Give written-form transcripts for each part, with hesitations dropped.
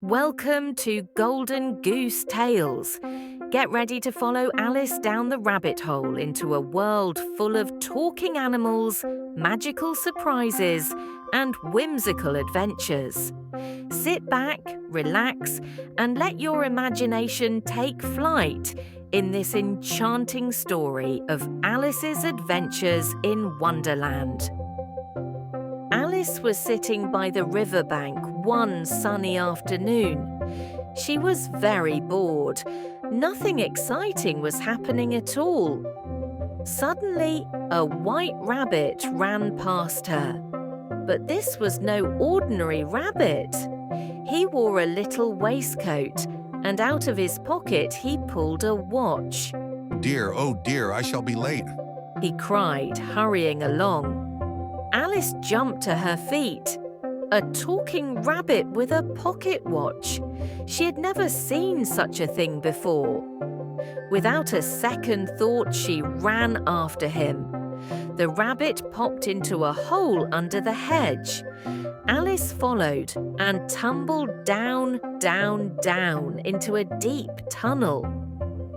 Welcome to Golden Goose Tales. Get ready to follow Alice down the rabbit hole into a world full of talking animals, magical surprises, and whimsical adventures. Sit back, relax, and let your imagination take flight in this enchanting story of Alice's adventures in Wonderland. Alice was sitting by the riverbank one sunny afternoon. She was very bored. Nothing exciting was happening at all. Suddenly, a white rabbit ran past her. But this was no ordinary rabbit. He wore a little waistcoat, and out of his pocket he pulled a watch. "Dear, oh dear, I shall be late," he cried, hurrying along. Alice jumped to her feet. A talking rabbit with a pocket watch. She had never seen such a thing before. Without a second thought, she ran after him. The rabbit popped into a hole under the hedge. Alice followed and tumbled down, down, down into a deep tunnel.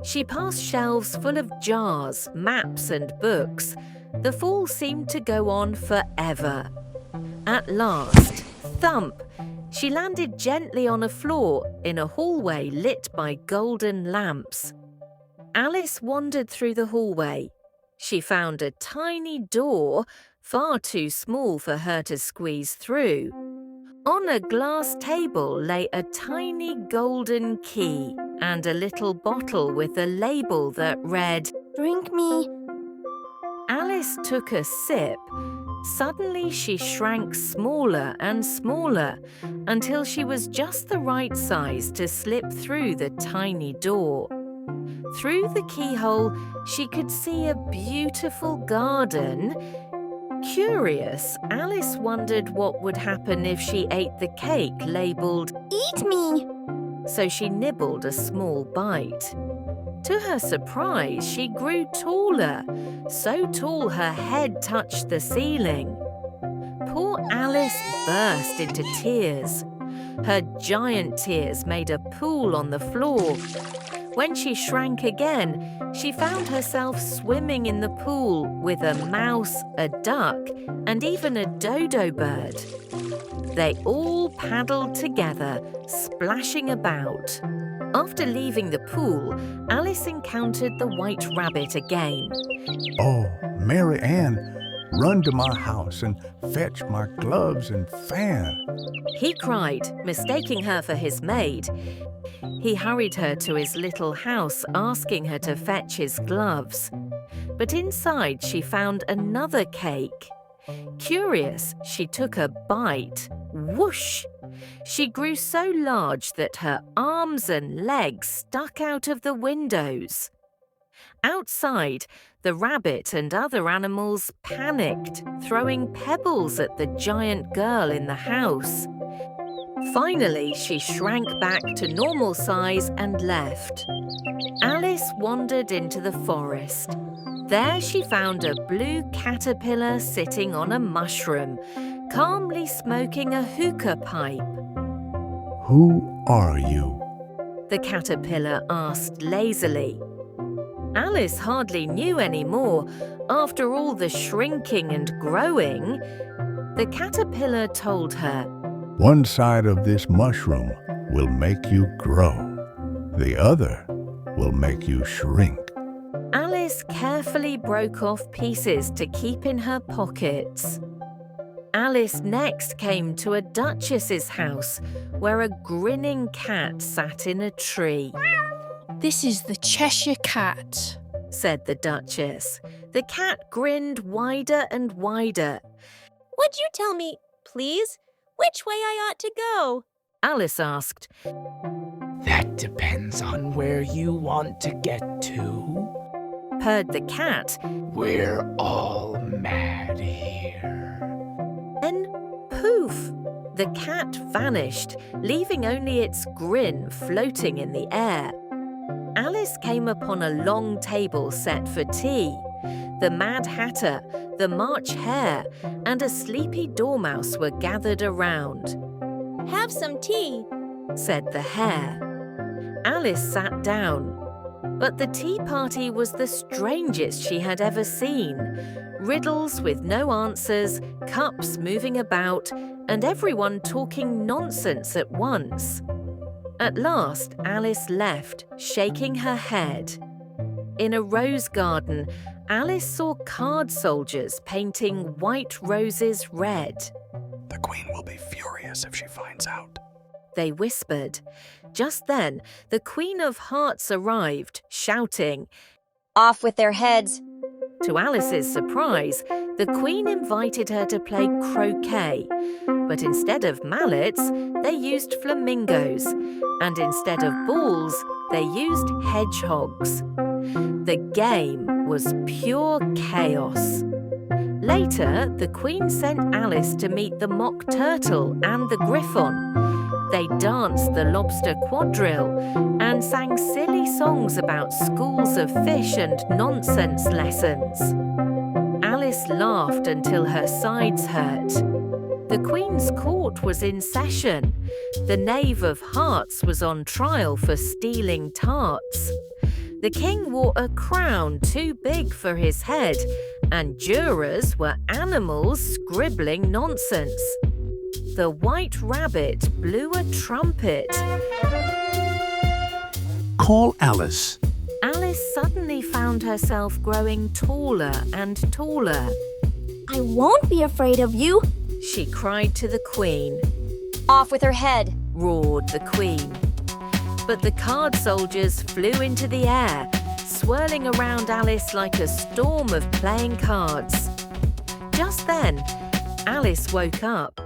She passed shelves full of jars, maps and books. The fall seemed to go on forever. At last, thump! She landed gently on a floor in a hallway lit by golden lamps. Alice wandered through the hallway. She found a tiny door, far too small for her to squeeze through. On a glass table lay a tiny golden key and a little bottle with a label that read, "Drink me." Alice took a sip. Suddenly she shrank smaller and smaller until she was just the right size to slip through the tiny door. Through the keyhole, she could see a beautiful garden. Curious, Alice wondered what would happen if she ate the cake labelled "Eat me." So she nibbled a small bite. To her surprise, she grew taller, so tall her head touched the ceiling. Poor Alice burst into tears. Her giant tears made a pool on the floor. When she shrank again, she found herself swimming in the pool with a mouse, a duck, and even a dodo bird. They all paddled together, splashing about. After leaving the pool, Alice encountered the white rabbit again. "Oh, Mary Ann, run to my house and fetch my gloves and fan," he cried, mistaking her for his maid. He hurried her to his little house, asking her to fetch his gloves. But inside she found another cake. Curious, she took a bite. Whoosh! She grew so large that her arms and legs stuck out of the windows. Outside, the rabbit and other animals panicked, throwing pebbles at the giant girl in the house. Finally, she shrank back to normal size and left. Alice wandered into the forest. There she found a blue caterpillar sitting on a mushroom, calmly smoking a hookah pipe. "Who are you?" the caterpillar asked lazily. Alice hardly knew anymore. After all the shrinking and growing, the caterpillar told her, "One side of this mushroom will make you grow. The other will make you shrink." Alice carefully broke off pieces to keep in her pockets. Alice next came to a duchess's house where a grinning cat sat in a tree. "This is the Cheshire Cat," said the duchess. The cat grinned wider and wider. "Would you tell me, please, which way I ought to go?" Alice asked. "That depends on where you want to get to," purred the cat. "We're all mad here." Then, poof! The cat vanished, leaving only its grin floating in the air. Alice came upon a long table set for tea. The Mad Hatter, the March Hare, and a sleepy dormouse were gathered around. "Have some tea," said the hare. Alice sat down, but the tea party was the strangest she had ever seen. Riddles with no answers, cups moving about, and everyone talking nonsense at once. At last, Alice left, shaking her head. In a rose garden, Alice saw card soldiers painting white roses red. The queen will be furious if she finds out. They whispered. Just then, the Queen of Hearts arrived, shouting. Off with their heads. To Alice's surprise, the Queen invited her to play croquet, but instead of mallets, they used flamingos, and instead of balls, they used hedgehogs. The game was pure chaos. Later, the Queen sent Alice to meet the mock turtle and the griffon. They danced the lobster quadrille and sang silly songs about schools of fish and nonsense lessons. Alice laughed until her sides hurt. The Queen's court was in session. The Knave of Hearts was on trial for stealing tarts. The king wore a crown too big for his head, and jurors were animals scribbling nonsense. The White Rabbit blew a trumpet. Call Alice. Alice suddenly found herself growing taller and taller. I won't be afraid of you. She cried to the Queen. Off with her head. Roared the Queen. But the card soldiers flew into the air, swirling around Alice like a storm of playing cards. Just then, Alice woke up.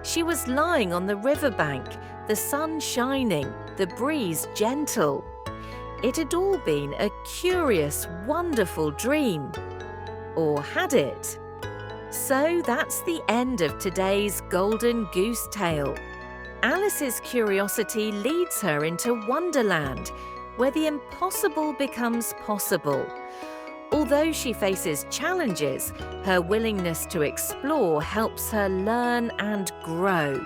She was lying on the riverbank, the sun shining, the breeze gentle. It had all been a curious, wonderful dream. Or had it? So that's the end of today's Golden Goose Tale. Alice's curiosity leads her into Wonderland, where the impossible becomes possible. Although she faces challenges, her willingness to explore helps her learn and grow.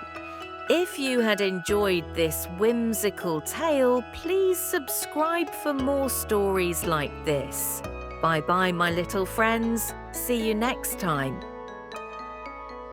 If you had enjoyed this whimsical tale, please subscribe for more stories like this. Bye-bye, my little friends. See you next time.